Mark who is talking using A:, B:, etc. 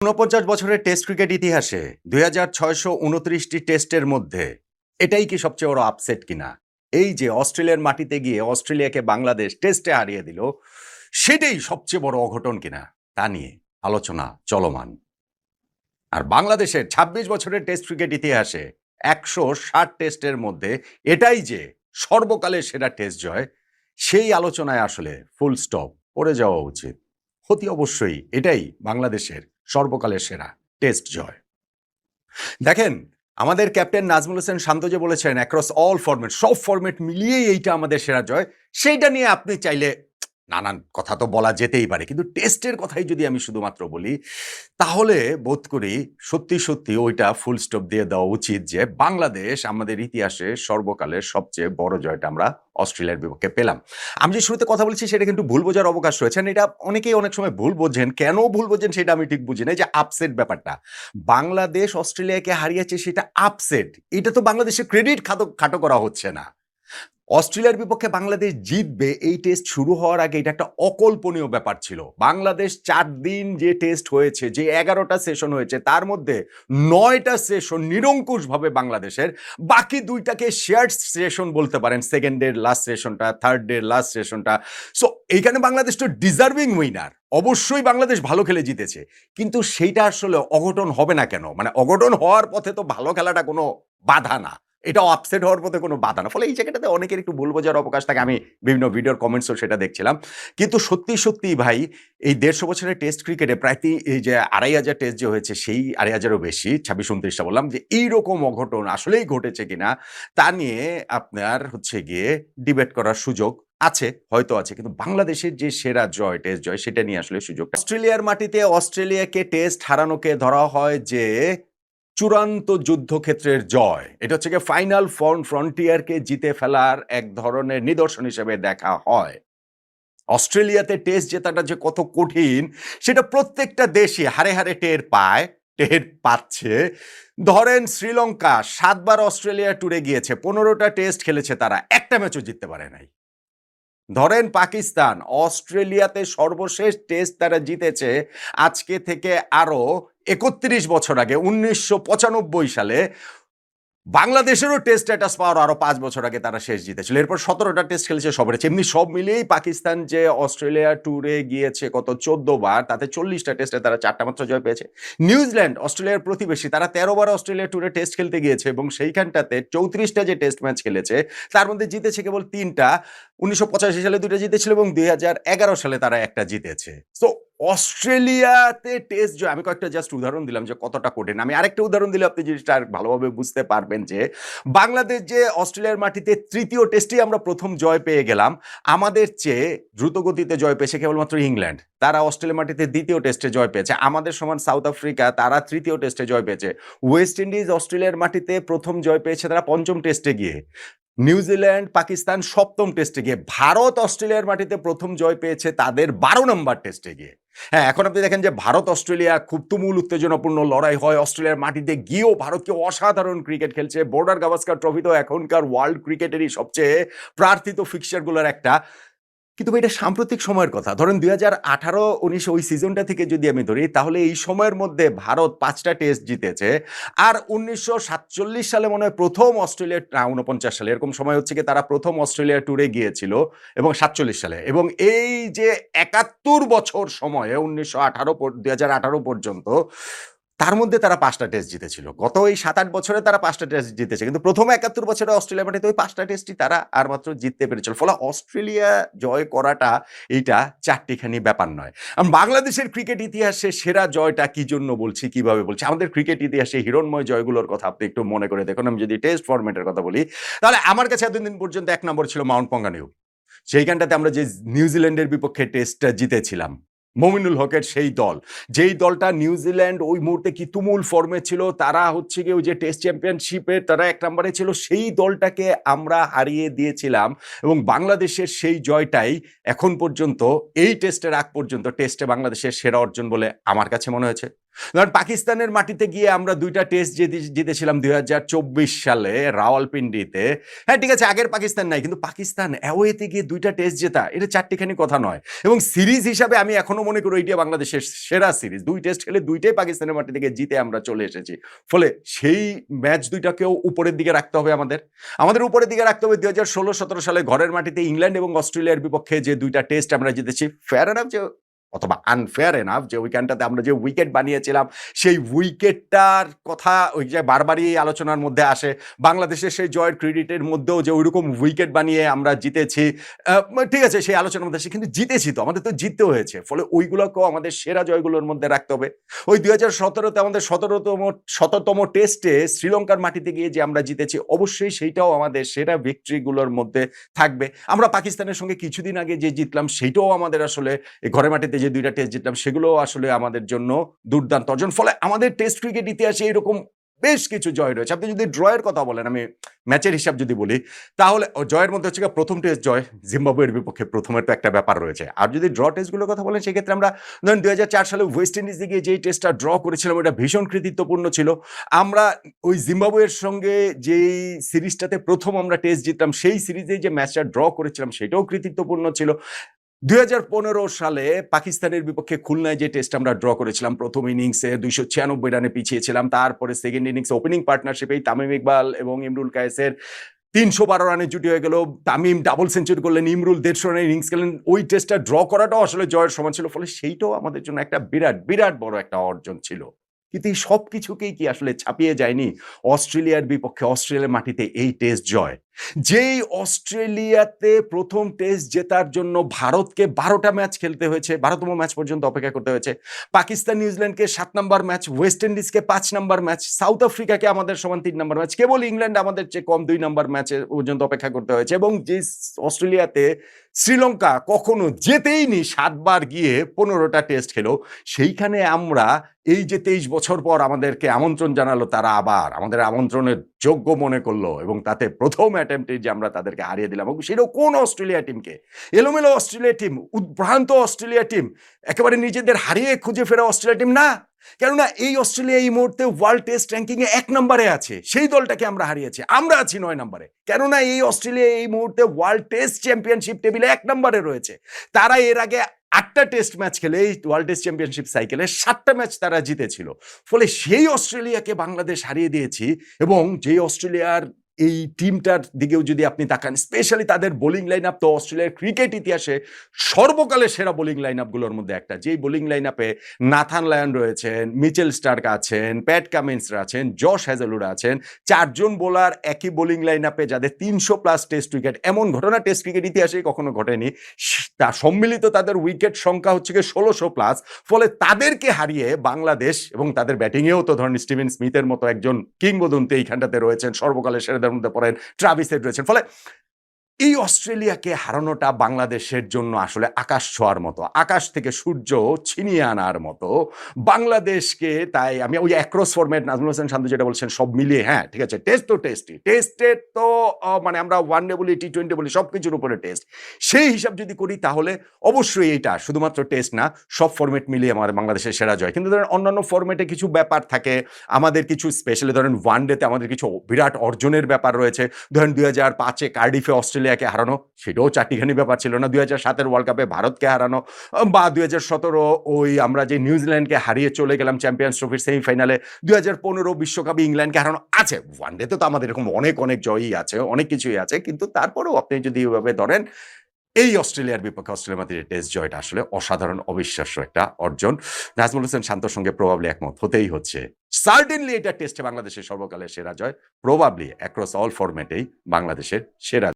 A: ৪৯ বছরের test cricket ইতিহাসে ২৬২৯টি টেস্টের মধ্যে এটাই কি সবচেয়ে বড় আপসেট কিনা? এই যে অস্ট্রেলিয়ার মাটিতে গিয়ে অস্ট্রেলিয়াকে বাংলাদেশ টেস্টে হারিয়ে দিল, সেটাই সবচেয়ে বড় অঘটন কিনা তা নিয়ে আলোচনা চলমান। আর বাংলাদেশের ২৬ বছরের টেস্ট ক্রিকেট ইতিহাসে ১৬০ টেস্টের মধ্যে এটাই যে সর্বকালের সেরা টেস্ট জয়, সেই আলোচনায় আসলে ফুল স্টপ পড়ে যাওয়া উচিত। অতি অবশ্যই এটাই বাংলাদেশের সর্বকালের সেরা টেস্ট জয়। দেখেন, আমাদের ক্যাপ্টেন নাজমুল হোসেন শান্ত যে বলেছেন অ্যাক্রস অল ফরম্যাট, সব ফরম্যাট মিলিয়েই এইটা আমাদের সেরা জয়, সেইটা নিয়ে আপনি চাইলে নানান কথা তো বলা যেতেই পারে, কিন্তু টেস্টের কথাই যদি আমি শুধুমাত্র বলি, তাহলে বোধ করি সত্যি সত্যি ওইটা ফুল স্টপ দিয়ে দেওয়া উচিত যে বাংলাদেশ আমাদের ইতিহাসে সর্বকালের সবচেয়ে বড় জয়টা আমরা অস্ট্রেলিয়ার বিপক্ষে পেলাম। আমি যে শুরুতে কথা বলছি সেটা কিন্তু ভুল বোঝার অবকাশ রয়েছে। এটা অনেকেই অনেক সময় ভুল বোঝেন, কেন ভুল বোঝেন সেটা আমি ঠিক বুঝি না। যে আপসেট ব্যাপারটা, বাংলাদেশ অস্ট্রেলিয়াকে হারিয়েছে সেটা আপসেট, এটা তো বাংলাদেশের ক্রেডিট খাটো করা হচ্ছে না। অস্ট্রেলিয়ার বিপক্ষে বাংলাদেশ জিতবে এই টেস্ট শুরু হওয়ার আগে এটা একটা অকল্পনীয় ব্যাপার ছিল। বাংলাদেশ ৪ দিন যে টেস্ট হয়েছে, যে ১১টা সেশন হয়েছে, তার মধ্যে ৯টা সেশন নিরঙ্কুশভাবে বাংলাদেশের, বাকি ২টাকে শেয়ার্ড সেশন বলতে পারেন, সেকেন্ডের লাস্ট সেশনটা, থার্ডের লাস্ট সেশনটা। সো এইখানে বাংলাদেশ তো ডিজার্ভিং উইনার, অবশ্যই বাংলাদেশ ভালো খেলে জিতেছে, কিন্তু সেইটা আসলে অঘটন হবে না কেন? মানে অঘটন হওয়ার পথে তো ভালো খেলাটা কোনো বাধা না, এটাও আপসেট হওয়ার পথে কোনো বাধা না। ফলে এই জায়গাটাতে অনেকের একটু ভুল বোঝার অবকাশ থাকে। আমি বিভিন্ন ভিডিওর কমেন্টসও সেটা দেখছিলাম। কিন্তু সত্যি ভাই, এই ১৫০ বছরের টেস্ট ক্রিকেটে প্রায় এই যে ২৫০০ টেস্ট যে হয়েছে, সেই ২৫০০-এরও বেশি, ২৬-২৯টা বললাম, যে এইরকম অঘটন আসলেই ঘটেছে কিনা তা নিয়ে আপনার গিয়ে ডিবেট করার সুযোগ আছে, হয়তো আছে, কিন্তু বাংলাদেশের যে সেরা জয়, টেস্ট জয়, সেটা নিয়ে আসলে সুযোগ। অস্ট্রেলিয়ার মাটিতে অস্ট্রেলিয়াকে টেস্ট হারানোকে ধরা হয় যে চূড়ান্ত যুদ্ধক্ষেত্রের জয়। এটা গিয়ে ফাইনাল ফ্রন্টিয়ারকে জিতে ফেলার এক ধরনের নিদর্শন হিসেবে দেখা হয়। অস্ট্রেলিয়াতে টেস্ট জেতাটা যে কত কঠিন সেটা প্রত্যেকটা দেশই হারে হারে টের পাচ্ছে। ধরেন শ্রীলঙ্কা ৭ বার অস্ট্রেলিয়া ট্যুরে গিয়েছে, ১৫টা টেস্ট খেলেছে, তারা একটা ম্যাচও জিততে পারে নাই। ধরেন পাকিস্তান অস্ট্রেলিয়াতে সর্বশেষ টেস্ট তারা জিতেছে আজকে থেকে আরো ৩১ বছর আগে, ১৯৯৫ সালে। বাংলাদেশেরও টেস্ট স্ট্যাটাস পাওয়ার আরো ৫ বছর আগে তারা শেষ জিতেছিল। এরপর ১৭টা টেস্ট খেলেছে সবার। এমনি সব মিলিয়েই পাকিস্তান যে অস্ট্রেলিয়া ট্যুরে গিয়েছে কত ১৪ বার, তাতে ৪০টা টেস্টে তারা ৪টা মাত্র জয় পেয়েছে। নিউজিল্যান্ড অস্ট্রেলিয়ার প্রতিবেশী, তারা ১৩ বার অস্ট্রেলিয়া ট্যুরে টেস্ট খেলতে গিয়েছে এবং সেইখানটাতে ৩৪টা যে টেস্ট ম্যাচ খেলেছে তার মধ্যে জিতেছে কেবল ৩টা। ১৯৮৫ সালে ২টা জিতেছিল এবং ২০১১ সালে তারা একটা জিতেছে। সো অস্ট্রেলিয়াতে টেস্ট জয়, আমি কয়েকটা জাস্ট উদাহরণ দিলাম যে কতটা কঠিন। আমি আরেকটা উদাহরণ দিলে আপনি জিনিসটা আর ভালোভাবে বুঝতে পারবেন যে বাংলাদেশ যে অস্ট্রেলিয়ার মাটিতে ৩য় টেস্টেই আমরা প্রথম জয় পেয়ে গেলাম, আমাদের চেয়ে দ্রুত গতিতে জয় পেয়েছে কেবলমাত্র ইংল্যান্ড, তারা অস্ট্রেলিয়ার মাটিতে ২য় টেস্টে জয় পেয়েছে। আমাদের সমান সাউথ আফ্রিকা, তারা ৩য় টেস্টে জয় পেয়েছে। ওয়েস্ট ইন্ডিজ অস্ট্রেলিয়ার মাটিতে প্রথম জয় পেয়েছে তারা ৫ম টেস্টে গিয়ে। নিউজিল্যান্ড পাকিস্তান ৭ম টেস্টে গিয়ে। ভারত অস্ট্রেলিয়ার মাটিতে প্রথম জয় পেয়েছে তাদের ১২ নম্বর টেস্টে গিয়ে। হ্যাঁ, এখন আপনি দেখেন যে ভারত অস্ট্রেলিয়া খুব তুমুল উত্তেজনাপূর্ণ লড়াই হয়, অস্ট্রেলিয়ার মাটিতে গিয়েও ভারতকে অসাধারণ ক্রিকেট খেলছে। বর্ডার গাভাস্কার ট্রফি তো এখনকার ওয়ার্ল্ড ক্রিকেটেরই সবচেয়ে প্রার্থিত ফিক্সচারগুলোর একটা। কিন্তু এটা সাম্প্রতিক সময়ের কথা। ধরেন ২০১৮-১৯ ওই সিজনটা থেকে যদি আমি ধরি, তাহলে এই সময়ের মধ্যে ভারত ৫টা টেস্ট জিতেছে। আর ১৯৪৭ সালে মনে হয় প্রথম অস্ট্রেলিয়া, ৪৯ সালে এরকম সময় তারা প্রথম অস্ট্রেলিয়া ট্যুরে গিয়েছিল, এবং ৪৭ সালে। এবং এই যে ৭১ বছর সময়ে ২০১৮ পর্যন্ত, তার মধ্যে তারা ৫টা টেস্ট জিতেছিল। গত এই ৭-৮ বছরে তারা ৫টা টেস্ট জিতেছে। কিন্তু প্রথম ৭১ বছরে অস্ট্রেলিয়া মাটিতে ওই ৫টা টেস্টই তারা আর মাত্র জিততে পেরেছিল। ফলে অস্ট্রেলিয়া জয় করাটা এইটা চারটিখানি ব্যাপার নয়। বাংলাদেশের ক্রিকেট ইতিহাসে সেরা জয়টা কি জন্য বলছি, কিভাবে বলছি? আমাদের ক্রিকেট ইতিহাসে হিরণ্ময় জয়গুলোর কথা আপনি একটু মনে করে দেখুন। আমি যদি টেস্ট ফরম্যাটের কথা বলি, তাহলে আমার কাছে এতদিন পর্যন্ত ১ নম্বর ছিল মাউন্ট পঙ্গানিউ। সেইখানটাতে আমরা যে নিউজিল্যান্ডের বিপক্ষে টেস্টটা জিতেছিলাম, মমিনুল হকের সেই দল, যেই দলটা নিউজিল্যান্ড ওই মুহূর্তে কি তুমুল ফর্মে ছিল, তারা গিয়ে ওই যে টেস্ট চ্যাম্পিয়নশিপে তারা ১ নম্বরে ছিল, সেই দলটাকে আমরা হারিয়ে দিয়েছিলাম। এবং বাংলাদেশের সেই জয়টাই এখন পর্যন্ত, এই টেস্টের আগ পর্যন্ত, টেস্টে বাংলাদেশের সেরা অর্জন বলে আমার কাছে মনে হয়েছে। কারণ পাকিস্তানের মাটিতে গিয়ে আমরা ২টা টেস্ট জিতেছিলাম ২০২৪ সালে রাওয়ালপিন্ডিতে। হ্যাঁ, ঠিক আছে, আগের পাকিস্তান নাই, কিন্তু পাকিস্তান অ্যাওয়েতে গিয়ে 2টা টেস্ট জেতা এটা চারটিখানি কথা নয়। এবং সিরিজ হিসাবে আমি এখনো মনে করি এইটা বাংলাদেশের সেরা সিরিজ। 2 টেস্ট খেলে 2টাই পাকিস্তানের মাটি থেকে জিতে আমরা চলে এসেছি। ফলে সেই ম্যাচ 2টাকেও উপরের দিকে রাখতে হবে আমাদের উপরের দিকে রাখতে হবে 2016-17 সালে ঘরের মাটিতে ইংল্যান্ড এবং অস্ট্রেলিয়ার বিপক্ষে যে 2টা টেস্ট আমরা জিতেছি। ফেয়ার এনাফ যে, অথবা আনফেয়ার এনাফ যে উইকেন্ডটাতে আমরা যে উইকেট বানিয়েছিলাম সেই উইকেটটার কথা ওই যে বারবারই আলোচনার মধ্যে আসে। বাংলাদেশের সেই জয়ের ক্রেডিটের মধ্যেও যে ওইরকম উইকেট বানিয়ে আমরা জিতেছি, ঠিক আছে, সেই আলোচনার মধ্যে আসে, কিন্তু জিতেছি তো, আমাদের তো জিততে হয়েছে। ফলে ওইগুলোকেও আমাদের সেরা জয়গুলোর মধ্যে রাখতে হবে। ওই 2017-তে আমাদের 17তম টেস্টে শ্রীলঙ্কার মাটিতে গিয়ে যে আমরা জিতেছি, অবশ্যই সেইটাও আমাদের সেরা ভিক্টরিগুলোর মধ্যে থাকবে। আমরা পাকিস্তানের সঙ্গে কিছুদিন আগে যে জিতলাম সেইটাও আমাদের আসলে ঘরের মাটিতে যে 2টা টেস্ট জিতলাম সেগুলো আসলে আমাদের জন্য দুর্দান্ত অর্জন। ফলে আমাদের টেস্ট ক্রিকেট ইতিহাসে এরকম বেশ কিছু জয় রয়েছে। আপনি যদি ড্রয়ের কথা বলেন, আমি ম্যাচের হিসাব যদি বলি, তাহলে জয়ের মধ্যে হচ্ছে প্রথম টেস্ট জয় জিম্বাবুয়ের বিপক্ষে, প্রথমের তো একটা ব্যাপার রয়েছে। আর যদি ড্র টেস্টগুলোর কথা বলেন, সেক্ষেত্রে আমরা ধরেন 2004 সালে ওয়েস্ট ইন্ডিজে গিয়ে যেই টেস্টটা ড্র করেছিলাম ওটা ভীষণ কৃতিত্বপূর্ণ ছিল। আমরা ওই জিম্বাবুয়ের সঙ্গে যেই সিরিজটাতে প্রথম আমরা টেস্ট জিতলাম সেই সিরিজে যে ম্যাচটা ড্র করেছিলাম সেটাও কৃতিত্বপূর্ণ ছিল। 2015 সালে পাকিস্তানের বিপক্ষে খুলনায় যে টেস্ট আমরা ড্র করেছিলাম, প্রথম ইনিংসে 296 রানে পিছিয়েছিলাম, তারপরে সেকেন্ড ইনিংসে ওপেনিং পার্টনারশিপেই তামিম ইকবাল এবং ইমরুল কায়েসের 312 রানের জুটি হয়ে গেল। তামিম ডাবল সেঞ্চুরি করলেন, ইমরুল 150 রানের ইনিংস খেলেন। ওই টেস্টটা ড্র করাটাও আসলে জয়ের সমান ছিল। ফলে সেইটাও আমাদের জন্য একটা বিরাট বড় একটা অর্জন ছিল। কিন্তু এই সব কিছুকেই কি আসলে ছাপিয়ে যায়নি অস্ট্রেলিয়ার বিপক্ষে অস্ট্রেলিয়ার মাটিতে এই টেস্ট জয়? যেই অস্ট্রেলিয়াতে প্রথম টেস্ট জেতার জন্য ভারতকে 12টা ম্যাচ খেলতে হয়েছে, 12তম ম্যাচ পর্যন্ত অপেক্ষা করতে হয়েছে। পাকিস্তান নিউজিল্যান্ডকে 7 নম্বর ম্যাচ, ওয়েস্ট ইন্ডিজকে 5 নম্বর ম্যাচ, সাউথ আফ্রিকাকে আমাদের সমান 3 নম্বর ম্যাচ, কেবল ইংল্যান্ড আমাদের চেয়ে কম 2 নম্বর ম্যাচে পর্যন্ত অপেক্ষা করতে হয়েছে। এবং যে অস্ট্রেলিয়াতে শ্রীলঙ্কা কখনো জেতেইনি 7 বার গিয়ে 15টা টেস্ট খেলো, সেইখানে আমরা এই যে 23 বছর পর আমাদেরকে আমন্ত্রণ জানালো, তারা আবার আমাদের আমন্ত্রণের যোগ্য মনে করলো এবং তাতে প্রথম অ্যাটেম্পটে যে আমরা তাদেরকে হারিয়ে দিলাম। এবং সেটাও কোন অস্ট্রেলিয়া টিমকে? এলোমেলো অস্ট্রেলিয়া টিম, উদ্ভ্রান্ত অস্ট্রেলিয়া টিম, একেবারে নিজেদের হারিয়ে খুঁজে ফেরা অস্ট্রেলিয়া টিম না। কেননা এই অস্ট্রেলিয়া এই মুহূর্তে ওয়ার্ল্ড টেস্ট র্যাঙ্কিং এ 1 নম্বরে আছে, সেই দলটাকে আমরা হারিয়েছি। আমরা আছি 9 নম্বরে। কেননা এই অস্ট্রেলিয়া এই মুহূর্তে ওয়ার্ল্ড টেস্ট চ্যাম্পিয়নশিপ টেবিলে 1 নম্বরে রয়েছে। তারা এর আগে 8টা টেস্ট ম্যাচ খেলে এই ওয়ার্ল্ড টেস্ট চ্যাম্পিয়নশিপ সাইকেলে 7টা ম্যাচ তারা জিতেছিল। ফলে সেই অস্ট্রেলিয়াকে বাংলাদেশ হারিয়ে দিয়েছি। এবং যেই অস্ট্রেলিয়ার এই টিমটার দিকেও যদি আপনি তাকান, স্পেশালি তাদের বোলিং লাইন আপ তো অস্ট্রেলিয়ার ক্রিকেট ইতিহাসে সর্বকালের সেরা বোলিং লাইন আপগুলোর মধ্যে একটা। যেই বোলিং লাইন আপে নাথান লায়ন রয়েছেন, মিচেল স্টার্ক আছেন, প্যাট কামিন্সরা আছেন, জশ হ্যাজেলউড আছেন, 4 জন বোলার একই বোলিং লাইন আপে যাদের 300+ টেস্ট উইকেট। এমন ঘটনা টেস্ট ক্রিকেট ইতিহাসে কখনো ঘটেনি। তা সম্মিলিত তাদের উইকেট সংখ্যা হচ্ছে 1600+। ফলে তাদেরকে হারিয়ে বাংলাদেশ, এবং তাদের ব্যাটিংয়েও তো ধরেন স্টিভেন স্মিথের মতো একজন কিংবদন্তি এইখানটাতে রয়েছেন, সর্বকালের সেরাদের মধ্যে পড়েন ট্রাভিস হেড রয়েছেন। ফলে এই অস্ট্রেলিয়াকে হারানোটা বাংলাদেশের জন্য আসলে আকাশ ছোঁয়ার মতো, আকাশ থেকে সূর্য ছিনিয়ে আনার মতো বাংলাদেশকে। তাই আমি ওই অ্যাক্রস ফরম্যাট নাজমুল হোসেন শান্ত যেটা বলছেন সব মিলিয়ে, হ্যাঁ ঠিক আছে, টেস্ট তো টেস্টই, টেস্টের তো মানে আমরা ওয়ানডে বলি, টি20 বলি, সব কিছুর উপরে টেস্ট। সেই হিসাব যদি করি তাহলে অবশ্যই এইটা শুধুমাত্র টেস্ট না, সব ফরম্যাট মিলিয়ে আমার বাংলাদেশের সেরা জয়। কিন্তু ধরেন অন্যান্য ফরম্যাটে কিছু ব্যাপার থাকে, আমাদের কিছু স্পেশালি ধরেন ওয়ানডেতে আমাদের কিছু বিরাট অর্জনের ব্যাপার রয়েছে। ধরেন 2005-এ কার্ডিফে অস্ট্রেলিয়াকে হারানো, সেটাও চারটিখানি ব্যাপার ছিল না। 2007-এর ওয়ার্ল্ড কাপে ভারতকে হারানো, বা 2017 ওই আমরা যে নিউজিল্যান্ডকে হারিয়ে চলে গেলাম চ্যাম্পিয়ন্স ট্রফির সেমিফাইনালে, 2015 বিশ্বকাপে ইংল্যান্ডকে হারানো আছে। ওয়ানডেতে তো আমাদের এরকম অনেক জয়ই আছে, অনেক কিছুই আছে। কিন্তু তারপরেও আপনি যদি এইভাবে ধরেন, এই অস্ট্রেলিয়ার বিপক্ষে অস্ট্রেলিয়ার মাটিতে টেস্ট জয়টা আসলে অসাধারণ, অবিশ্বাস্য একটা অর্জন। নাজমুল হোসেন শান্তর সঙ্গে প্রবাবলি একমত হতেই হচ্ছে। সার্টেনলি এটা টেস্টে বাংলাদেশের সর্বকালের সেরা জয়, প্রবাবলি অ্যাক্রস অল ফরম্যাটেই বাংলাদেশের সেরা।